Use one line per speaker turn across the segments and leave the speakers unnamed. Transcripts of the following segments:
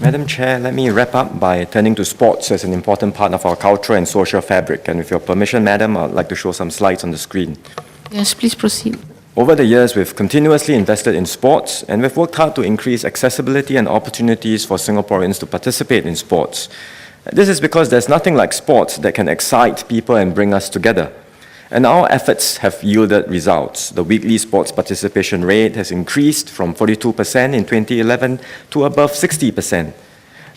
Madam Chair, let me wrap up by turning to sports as an important part of our cultural and social fabric. And with your permission, Madam, I'd like to show some slides on the screen.
Yes, please proceed.
Over the years, we've continuously invested in sports, and we've worked hard to increase accessibility and opportunities for Singaporeans to participate in sports. This is because there's nothing like sports that can excite people and bring us together. And our efforts have yielded results. The weekly sports participation rate has increased from 42% in 2011 to above 60%.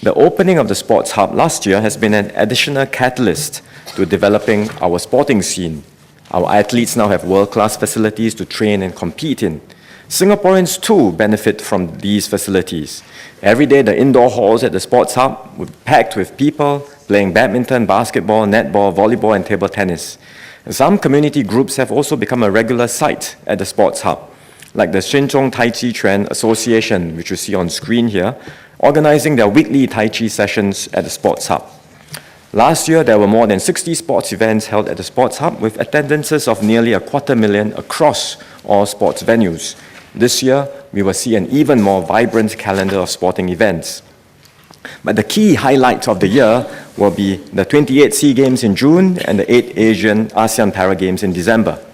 The opening of the Sports Hub last year has been an additional catalyst to developing our sporting scene. Our athletes now have world-class facilities to train and compete in. Singaporeans too benefit from these facilities. Every day the indoor halls at the Sports Hub were packed with people playing badminton, basketball, netball, volleyball and table tennis. Some community groups have also become a regular sight at the Sports Hub, like the Shenzhong Tai Chi Chuan Association, which you see on screen here, organizing their weekly Tai Chi sessions at the Sports Hub. Last year, there were more than 60 sports events held at the Sports Hub with attendances of nearly 250,000 across all sports venues. This year, we will see an even more vibrant calendar of sporting events. But the key highlight of the year will be the 28 SEA Games in June and the 8 Asian ASEAN Para Games in December.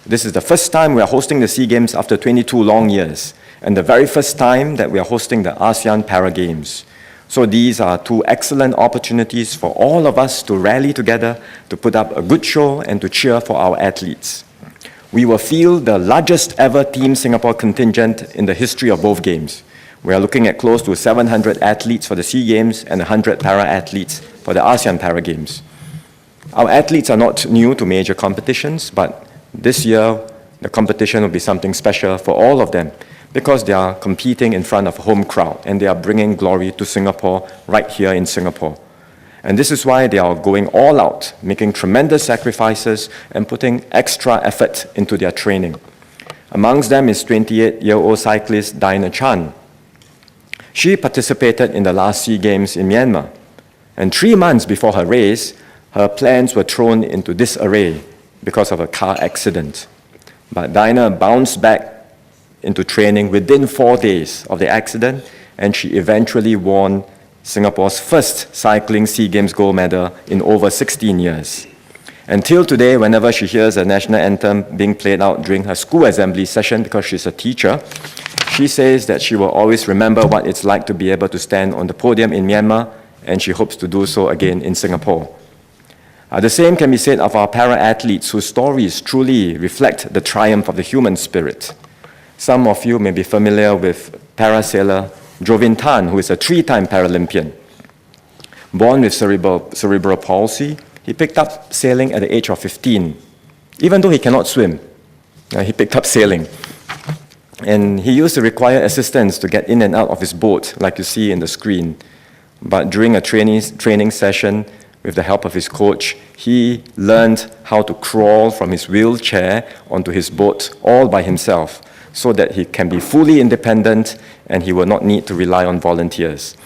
This is the first time we are hosting the SEA Games after 22 long years, and the very first time that we are hosting the ASEAN Para Games. So these are two excellent opportunities for all of us to rally together, to put up a good show and to cheer for our athletes. We will field the largest ever Team Singapore contingent in the history of both games. We are looking at close to 700 athletes for the SEA Games and 100 para-athletes for the ASEAN Para Games. Our athletes are not new to major competitions, but this year the competition will be something special for all of them because they are competing in front of a home crowd and they are bringing glory to Singapore right here in Singapore. And this is why they are going all out, making tremendous sacrifices and putting extra effort into their training. Amongst them is 28-year-old cyclist Dinah Chan. She participated in the last SEA Games in Myanmar. And 3 months before her race, her plans were thrown into disarray because of a car accident. But Dinah bounced back into training within 4 days of the accident, and she eventually won Singapore's first cycling SEA Games gold medal in over 16 years. Until today, whenever she hears a national anthem being played out during her school assembly session, because she's a teacher, she says that she will always remember what it's like to be able to stand on the podium in Myanmar, and she hopes to do so again in Singapore. The same can be said of our para-athletes whose stories truly reflect the triumph of the human spirit. Some of you may be familiar with parasailer Jovin Tan, who is a 3-time Paralympian. Born with cerebral palsy, he picked up sailing at the age of 15. Even though he cannot swim, he picked up sailing. And he used to require assistance to get in and out of his boat, like you see in the screen. But during a training session, with the help of his coach, he learned how to crawl from his wheelchair onto his boat all by himself, so that he can be fully independent and he will not need to rely on volunteers.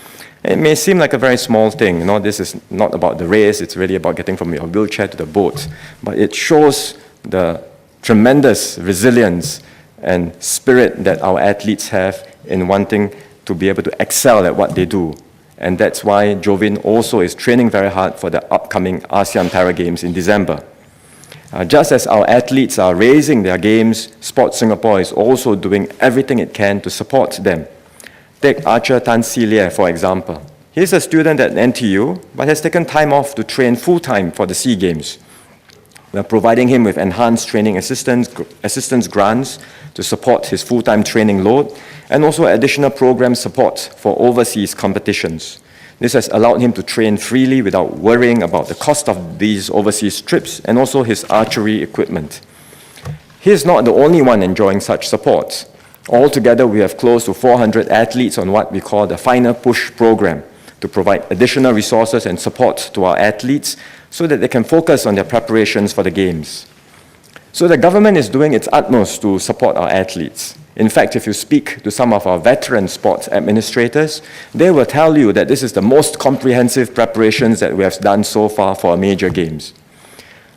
It may seem like a very small thing, this is not about the race, it's really about getting from your wheelchair to the boat. But it shows the tremendous resilience and spirit that our athletes have in wanting to be able to excel at what they do. And that's why Jovin also is training very hard for the upcoming ASEAN Para Games in December. Just as our athletes are raising their games, Sports Singapore is also doing everything it can to support them. Take archer Tan Si Lie, for example. He's a student at NTU, but has taken time off to train full-time for the SEA Games. We're providing him with enhanced training assistance grants to support his full-time training load, and also additional program support for overseas competitions. This has allowed him to train freely without worrying about the cost of these overseas trips and also his archery equipment. He is not the only one enjoying such support. Altogether, we have close to 400 athletes on what we call the Final Push program to provide additional resources and support to our athletes so that they can focus on their preparations for the Games. So the government is doing its utmost to support our athletes. In fact, if you speak to some of our veteran sports administrators, they will tell you that this is the most comprehensive preparations that we have done so far for our major games.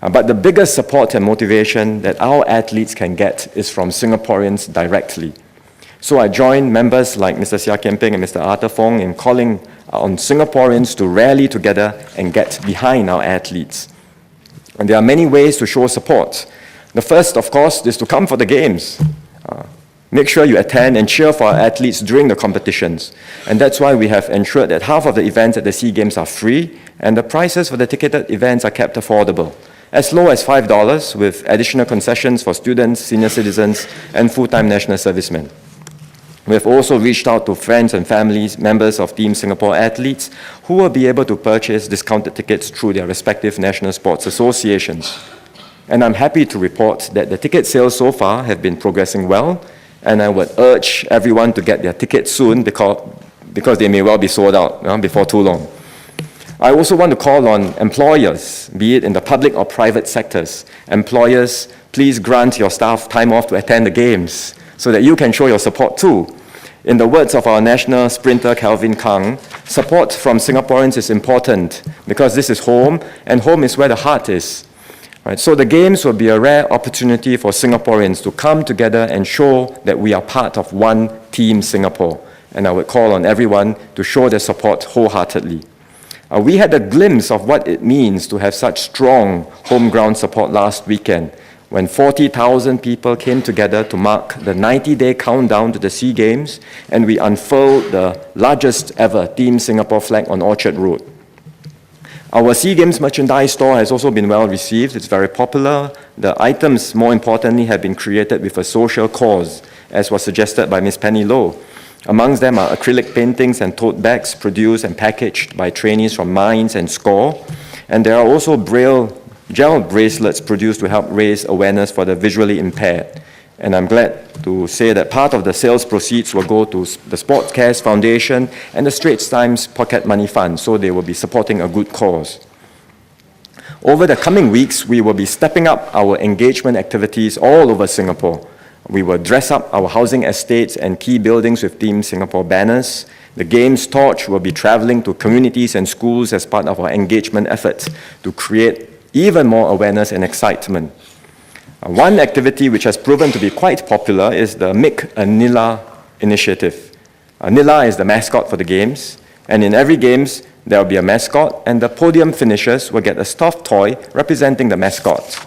But the biggest support and motivation that our athletes can get is from Singaporeans directly. So I join members like Mr. Seah Kian Peng and Mr. Arthur Fong in calling on Singaporeans to rally together and get behind our athletes. And there are many ways to show support. The first, of course, is to come for the games. Make sure you attend and cheer for our athletes during the competitions. And that's why we have ensured that half of the events at the SEA Games are free, and the prices for the ticketed events are kept affordable, as low as $5, with additional concessions for students, senior citizens, and full-time national servicemen. We have also reached out to friends and families, members of Team Singapore athletes, who will be able to purchase discounted tickets through their respective national sports associations. And I'm happy to report that the ticket sales so far have been progressing well, and I would urge everyone to get their tickets soon because they may well be sold out before too long. I also want to call on employers, be it in the public or private sectors. Employers, please grant your staff time off to attend the games so that you can show your support too. In the words of our national sprinter Calvin Kang, support from Singaporeans is important because this is home, and home is where the heart is. Right, so the Games will be a rare opportunity for Singaporeans to come together and show that we are part of one Team Singapore. And I would call on everyone to show their support wholeheartedly. We had a glimpse of what it means to have such strong home ground support last weekend, when 40,000 people came together to mark the 90-day countdown to the SEA Games, and we unfurled the largest ever Team Singapore flag on Orchard Road. Our SEA Games merchandise store has also been well received. It's very popular. The items, more importantly, have been created with a social cause, as was suggested by Ms. Penny Low. Amongst them are acrylic paintings and tote bags produced and packaged by trainees from Mines and SCORE. And there are also Braille gel bracelets produced to help raise awareness for the visually impaired. And I'm glad to say that part of the sales proceeds will go to the Sports Cares Foundation and the Straits Times Pocket Money Fund, so they will be supporting a good cause. Over the coming weeks, we will be stepping up our engagement activities all over Singapore. We will dress up our housing estates and key buildings with Team Singapore banners. The Games torch will be traveling to communities and schools as part of our engagement efforts to create even more awareness and excitement. One activity which has proven to be quite popular is the Make a Nila initiative. Nila is the mascot for the Games, and in every Games there will be a mascot, and the podium finishers will get a stuffed toy representing the mascot.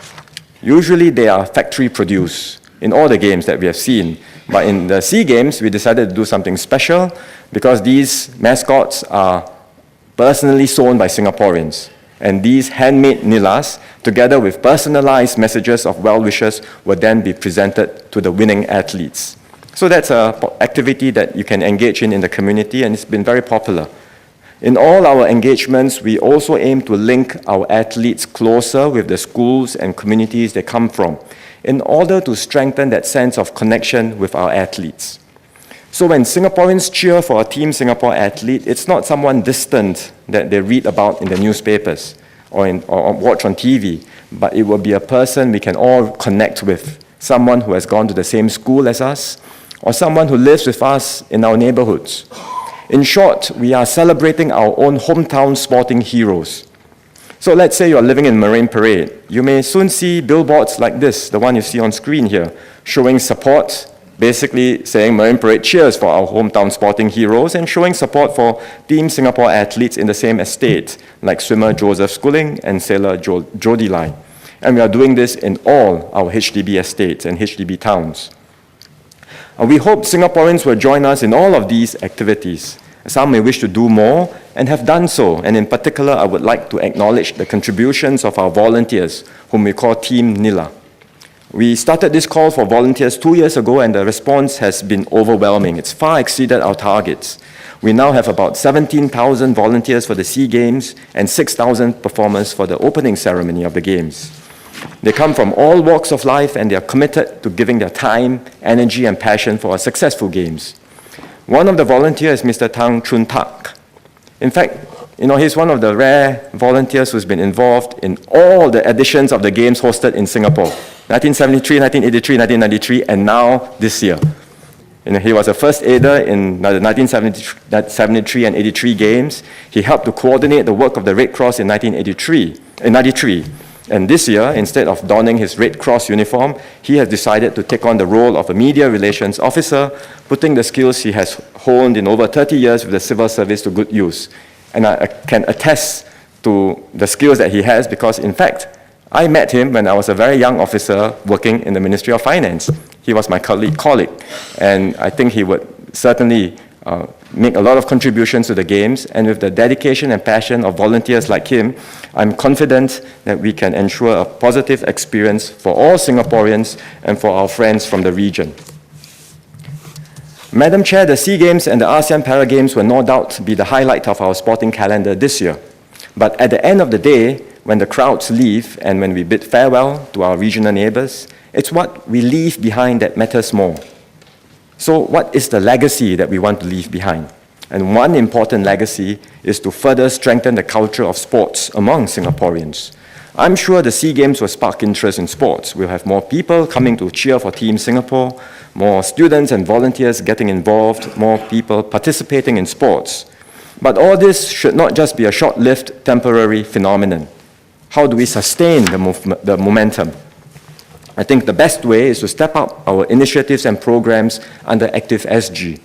Usually they are factory produced in all the Games that we have seen, but in the SEA Games we decided to do something special because these mascots are personally sewn by Singaporeans. And these handmade Nilas, together with personalized messages of well wishes, will then be presented to the winning athletes. So that's an activity that you can engage in the community, and it's been very popular. In all our engagements, we also aim to link our athletes closer with the schools and communities they come from, in order to strengthen that sense of connection with our athletes. So when Singaporeans cheer for a Team Singapore athlete, it's not someone distant that they read about in the newspapers or watch on TV, but it will be a person we can all connect with, someone who has gone to the same school as us, or someone who lives with us in our neighborhoods. In short, we are celebrating our own hometown sporting heroes. So let's say you're living in Marine Parade. You may soon see billboards like this, the one you see on screen here, showing support, basically saying Marine Parade cheers for our hometown sporting heroes, and showing support for Team Singapore athletes in the same estate, like swimmer Joseph Schooling and sailor Jody Lai. And we are doing this in all our HDB estates and HDB towns. We hope Singaporeans will join us in all of these activities. Some may wish to do more and have done so, and in particular, I would like to acknowledge the contributions of our volunteers, whom we call Team Nila. We started this call for volunteers 2 years ago, and the response has been overwhelming. It's far exceeded our targets. We now have about 17,000 volunteers for the SEA Games and 6,000 performers for the opening ceremony of the Games. They come from all walks of life, and they are committed to giving their time, energy, and passion for our successful Games. One of the volunteers is Mr. Tang Chun Tak. In fact, he's one of the rare volunteers who's been involved in all the editions of the Games hosted in Singapore. 1973, 1983, 1993, and now this year. He was a first aider in the 1973 and 83 Games. He helped to coordinate the work of the Red Cross in 1993. And this year, instead of donning his Red Cross uniform, he has decided to take on the role of a media relations officer, putting the skills he has honed in over 30 years with the civil service to good use. And I can attest to the skills that he has because, in fact, I met him when I was a very young officer working in the Ministry of Finance. He was my colleague, and I think he would certainly make a lot of contributions to the Games, and with the dedication and passion of volunteers like him, I'm confident that we can ensure a positive experience for all Singaporeans and for our friends from the region. Madam Chair, the SEA Games and the ASEAN Para Games will no doubt be the highlight of our sporting calendar this year. But at the end of the day, when the crowds leave and when we bid farewell to our regional neighbours, it's what we leave behind that matters more. So what is the legacy that we want to leave behind? And one important legacy is to further strengthen the culture of sports among Singaporeans. I'm sure the SEA Games will spark interest in sports. We'll have more people coming to cheer for Team Singapore, more students and volunteers getting involved, more people participating in sports. But all this should not just be a short-lived, temporary phenomenon. How do we sustain the momentum? I think the best way is to step up our initiatives and programs under Active SG.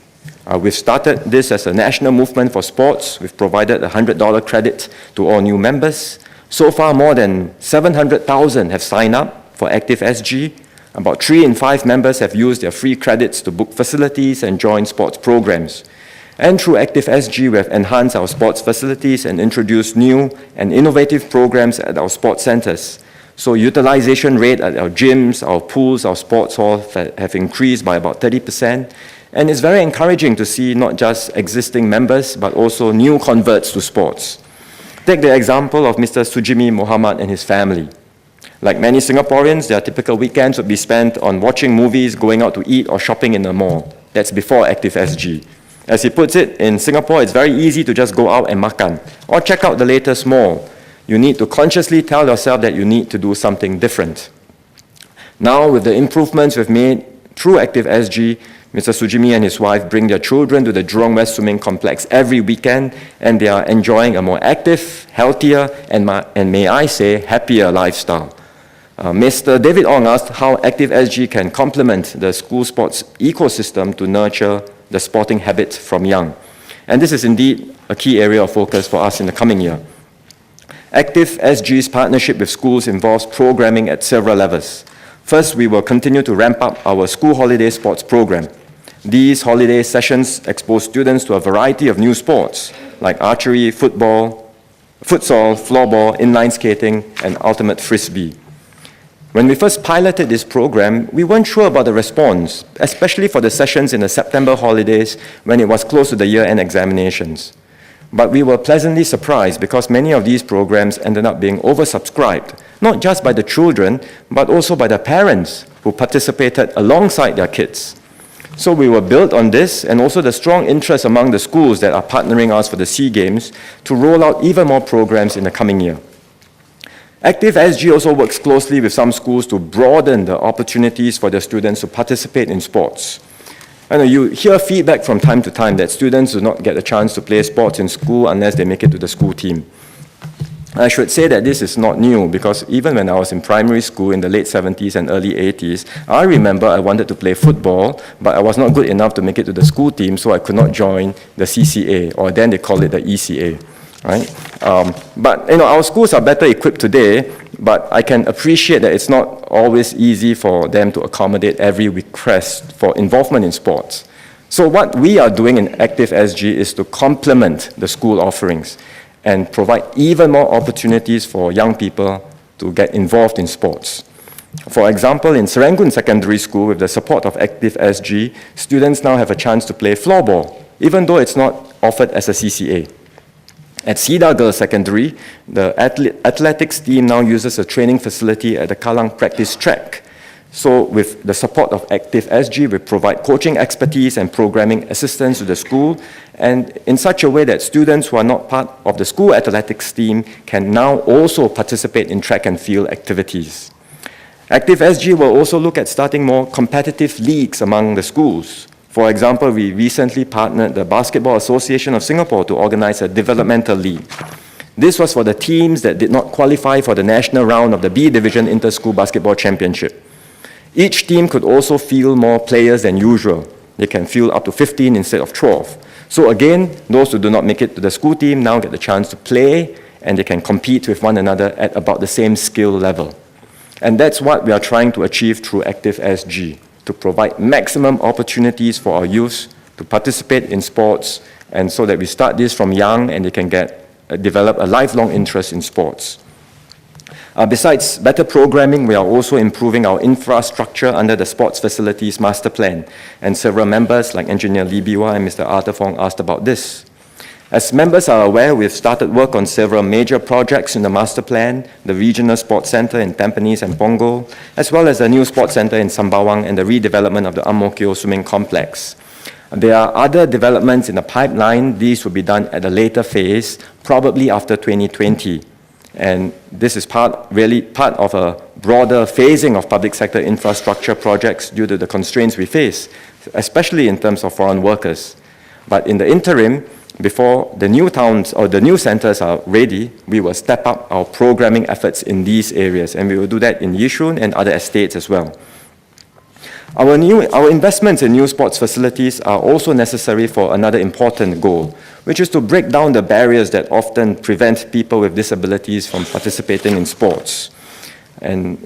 We've started this as a national movement for sports. We've provided a $100 credit to all new members. So far, more than 700,000 have signed up for Active SG. About 3 in 5 members have used their free credits to book facilities and join sports programs. And through Active SG, we have enhanced our sports facilities and introduced new and innovative programs at our sports centers. So utilization rate at our gyms, our pools, our sports halls have increased by about 30%. And it's very encouraging to see not just existing members, but also new converts to sports. Take the example of Mr. Sujimi Muhammad and his family. Like many Singaporeans, their typical weekends would be spent on watching movies, going out to eat, or shopping in the mall. That's before Active SG. As he puts it, in Singapore, it's very easy to just go out and makan, or check out the latest mall. You need to consciously tell yourself that you need to do something different. Now, with the improvements we've made through Active SG, Mr. Sujimi and his wife bring their children to the Jurong West Swimming Complex every weekend, and they are enjoying a more active, healthier, and may I say, happier lifestyle. Mr. David Ong asked how Active SG can complement the school sports ecosystem to nurture the sporting habit from young. And this is indeed a key area of focus for us in the coming year. Active SG's partnership with schools involves programming at several levels. First, we will continue to ramp up our school holiday sports program. These holiday sessions expose students to a variety of new sports like archery, football, futsal, floorball, inline skating, and ultimate frisbee. When we first piloted this program, we weren't sure about the response, especially for the sessions in the September holidays when it was close to the year-end examinations. But we were pleasantly surprised because many of these programs ended up being oversubscribed, not just by the children, but also by the parents who participated alongside their kids. So we will build on this and also the strong interest among the schools that are partnering us for the SEA Games to roll out even more programs in the coming year. Active SG also works closely with some schools to broaden the opportunities for their students to participate in sports. I know you hear feedback from time to time that students do not get a chance to play sports in school unless they make it to the school team. I should say that this is not new because even when I was in primary school in the late 70s and early 80s, I remember I wanted to play football, but I was not good enough to make it to the school team, so I could not join the CCA, or then they call it the ECA. Right? But our schools are better equipped today, but I can appreciate that it's not always easy for them to accommodate every request for involvement in sports. So what we are doing in Active SG is to complement the school offerings and provide even more opportunities for young people to get involved in sports. For example, in Serangoon Secondary School, with the support of Active SG, students now have a chance to play floorball, even though it's not offered as a CCA. At Cedar Girls Secondary, the athletics team now uses a training facility at the Kallang Practice Track. So with the support of Active SG, we provide coaching expertise and programming assistance to the school, and in such a way that students who are not part of the school athletics team can now also participate in track and field activities. Active SG will also look at starting more competitive leagues among the schools. For example, we recently partnered the Basketball Association of Singapore to organize a developmental league. This was for the teams that did not qualify for the national round of the B Division Inter-School Basketball Championship. Each team could also field more players than usual. They can field up to 15 instead of 12. So again, those who do not make it to the school team now get the chance to play, and they can compete with one another at about the same skill level. And that's what we are trying to achieve through Active SG, to provide maximum opportunities for our youth to participate in sports, and so that we start this from young and they can develop a lifelong interest in sports. Besides better programming, we are also improving our infrastructure under the Sports Facilities Master Plan, and several members like Engineer Lee Biwa and Mr. Arthur Fong asked about this. As members are aware, we've started work on several major projects in the master plan, the Regional Sports Centre in Tampines and Punggol, as well as the new Sports Centre in Sembawang and the redevelopment of the Ang Mo Kio Swimming Complex. There are other developments in the pipeline. These will be done at a later phase, probably after 2020. And this is really part of a broader phasing of public sector infrastructure projects due to the constraints we face, especially in terms of foreign workers. But in the interim, before the new towns or the new centers are ready, we will step up our programming efforts in these areas, and we will do that in Yishun and other estates as well. Our investments in new sports facilities are also necessary for another important goal, which is to break down the barriers that often prevent people with disabilities from participating in sports. And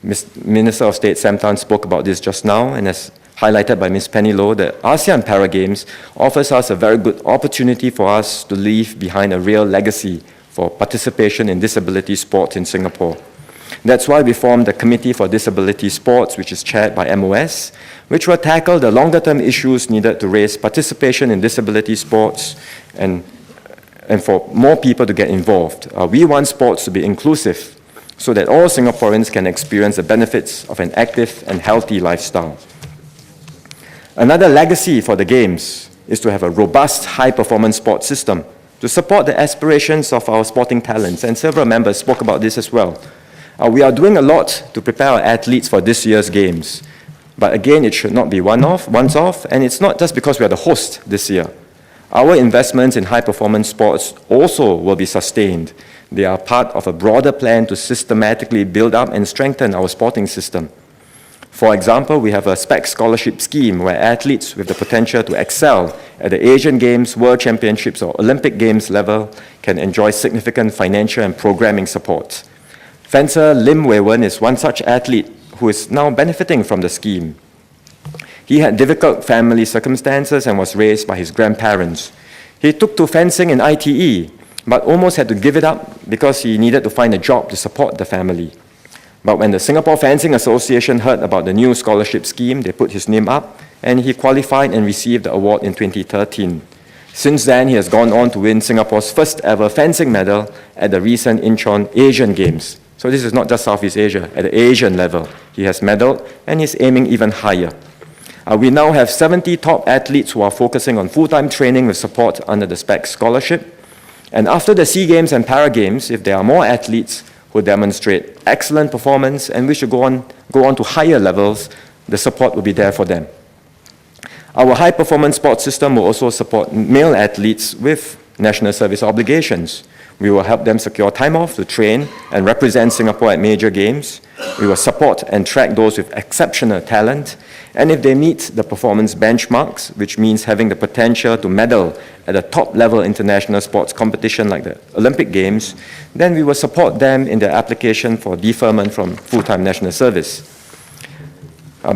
Minister of State Sam Tan spoke about this just now, and as highlighted by Ms. Penny Low, the ASEAN Para Games offers us a very good opportunity for us to leave behind a real legacy for participation in disability sports in Singapore. That's why we formed the Committee for Disability Sports, which is chaired by MOS, which will tackle the longer-term issues needed to raise participation in disability sports and for more people to get involved. We want sports to be inclusive so that all Singaporeans can experience the benefits of an active and healthy lifestyle. Another legacy for the Games is to have a robust high-performance sports system to support the aspirations of our sporting talents, and several members spoke about this as well. We are doing a lot to prepare our athletes for this year's Games. But again, it should not be once off, and it's not just because we are the host this year. Our investments in high-performance sports also will be sustained. They are part of a broader plan to systematically build up and strengthen our sporting system. For example, we have a SPEC scholarship scheme where athletes with the potential to excel at the Asian Games, World Championships, or Olympic Games level can enjoy significant financial and programming support. Fencer Lim Wei Wen is one such athlete who is now benefiting from the scheme. He had difficult family circumstances and was raised by his grandparents. He took to fencing in ITE, but almost had to give it up because he needed to find a job to support the family. But when the Singapore Fencing Association heard about the new scholarship scheme, they put his name up, and he qualified and received the award in 2013. Since then, he has gone on to win Singapore's first ever fencing medal at the recent Incheon Asian Games. So this is not just Southeast Asia, at the Asian level. He has medaled, and he's aiming even higher. We now have 70 top athletes who are focusing on full-time training with support under the SPEC scholarship. And after the SEA Games and Para Games, if there are more athletes who demonstrate excellent performance and wish to go on to higher levels, the support will be there for them. Our high-performance sports system will also support male athletes with national service obligations. We will help them secure time off to train and represent Singapore at major games. We will support and track those with exceptional talent. And if they meet the performance benchmarks, which means having the potential to medal at a top-level international sports competition like the Olympic Games, then we will support them in their application for deferment from full-time national service.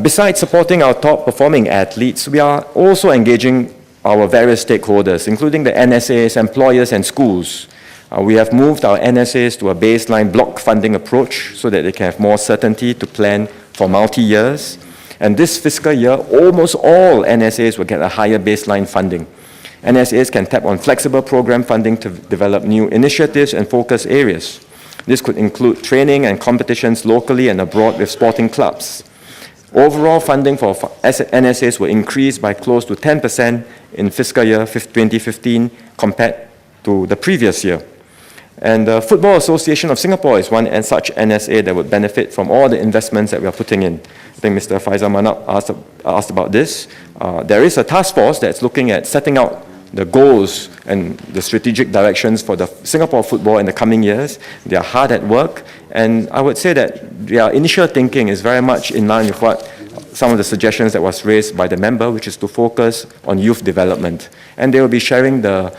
Besides supporting our top-performing athletes, we are also engaging our various stakeholders, including the NSAs, employers, and schools. We have moved our NSAs to a baseline block funding approach so that they can have more certainty to plan for multi-years. And this fiscal year, almost all NSAs will get a higher baseline funding. NSAs can tap on flexible program funding to develop new initiatives and focus areas. This could include training and competitions locally and abroad with sporting clubs. Overall funding for NSAs will increase by close to 10% in fiscal year 2015 compared to the previous year. And the Football Association of Singapore is one and such NSA that would benefit from all the investments that we are putting in. I think Mr. Faisal Manap asked about this. There is a task force that's looking at setting out the goals and the strategic directions for the Singapore football in the coming years. They are hard at work, and I would say that their initial thinking is very much in line with what some of the suggestions that was raised by the member, which is to focus on youth development. And they will be sharing the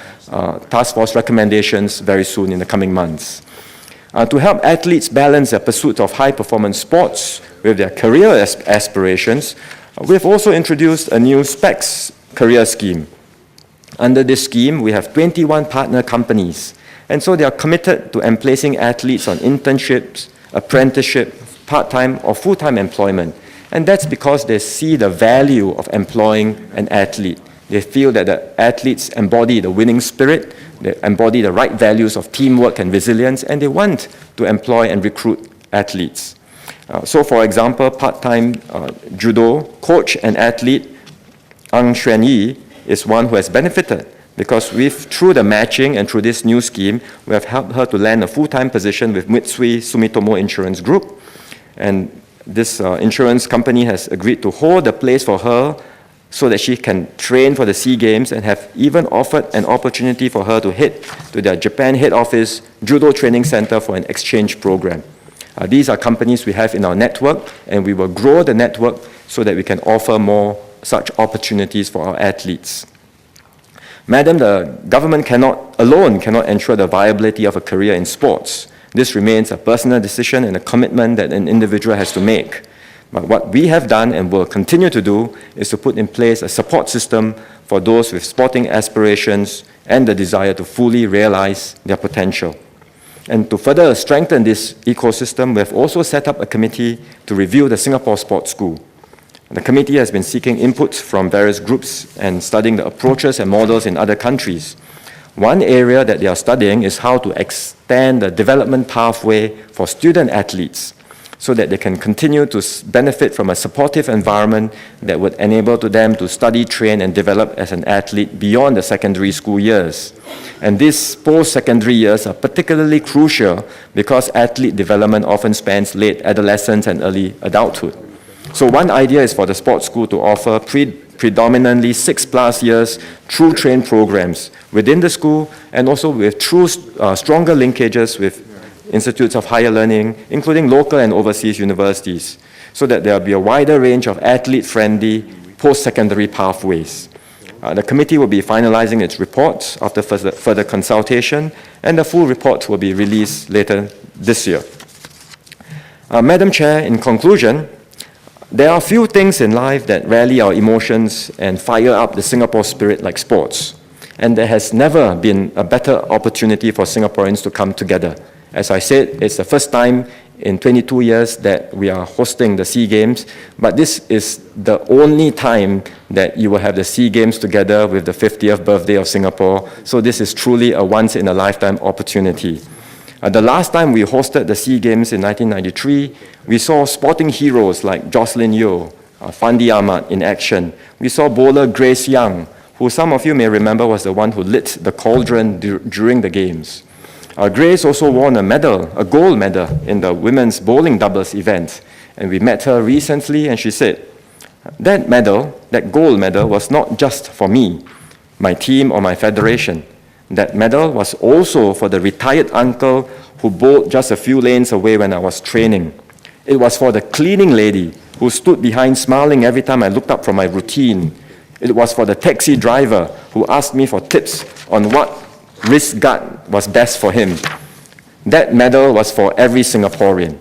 task force recommendations very soon in the coming months. To help athletes balance their pursuit of high-performance sports with their career aspirations, we've also introduced a new SPECS career scheme. Under this scheme, we have 21 partner companies, and so they are committed to emplacing athletes on internships, apprenticeship, part-time or full-time employment. And that's because they see the value of employing an athlete. They feel that the athletes embody the winning spirit, they embody the right values of teamwork and resilience, and they want to employ and recruit athletes. So for example, part-time judo coach and athlete Ang Xuan Yi is one who has benefited because through the matching and through this new scheme, we have helped her to land a full-time position with Mitsui Sumitomo Insurance Group. And this insurance company has agreed to hold the place for her so that she can train for the SEA Games, and have even offered an opportunity for her to head to their Japan head office judo training center for an exchange program. These are companies we have in our network, and we will grow the network so that we can offer more such opportunities for our athletes. Madam, the government cannot ensure the viability of a career in sports. This remains a personal decision and a commitment that an individual has to make. But what we have done and will continue to do is to put in place a support system for those with sporting aspirations and the desire to fully realize their potential. And to further strengthen this ecosystem, we have also set up a committee to review the Singapore Sports School. The committee has been seeking inputs from various groups and studying the approaches and models in other countries. One area that they are studying is how to extend the development pathway for student athletes so that they can continue to benefit from a supportive environment that would enable them to study, train, and develop as an athlete beyond the secondary school years. And these post-secondary years are particularly crucial because athlete development often spans late adolescence and early adulthood. So one idea is for the sports school to offer predominantly 6+ years through train programs within the school, and also with stronger linkages with institutes of higher learning, including local and overseas universities, so that there will be a wider range of athlete-friendly post-secondary pathways. The committee will be finalizing its reports after further consultation, and the full report will be released later this year. Madam Chair, in conclusion, there are few things in life that rally our emotions and fire up the Singapore spirit like sports. And there has never been a better opportunity for Singaporeans to come together. As I said, it's the first time in 22 years that we are hosting the SEA Games, but this is the only time that you will have the SEA Games together with the 50th birthday of Singapore. So this is truly a once-in-a-lifetime opportunity. The last time we hosted the SEA Games in 1993, we saw sporting heroes like Jocelyn Yeo, Fandi Ahmad in action. We saw bowler Grace Young, who some of you may remember was the one who lit the cauldron during the Games. Grace also won a gold medal in the women's bowling doubles event. And we met her recently, and she said, that gold medal was not just for me, my team, or my federation. That medal was also for the retired uncle who bowled just a few lanes away when I was training. It was for the cleaning lady who stood behind smiling every time I looked up from my routine. It was for the taxi driver who asked me for tips on what wrist guard was best for him. That medal was for every Singaporean.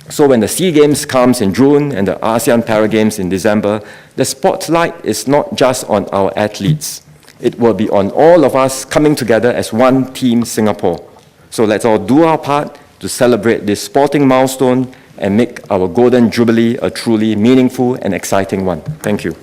So when the SEA Games comes in June and the ASEAN Para Games in December, the spotlight is not just on our athletes. It will be on all of us coming together as one team Singapore. So let's all do our part to celebrate this sporting milestone and make our Golden Jubilee a truly meaningful and exciting one. Thank you.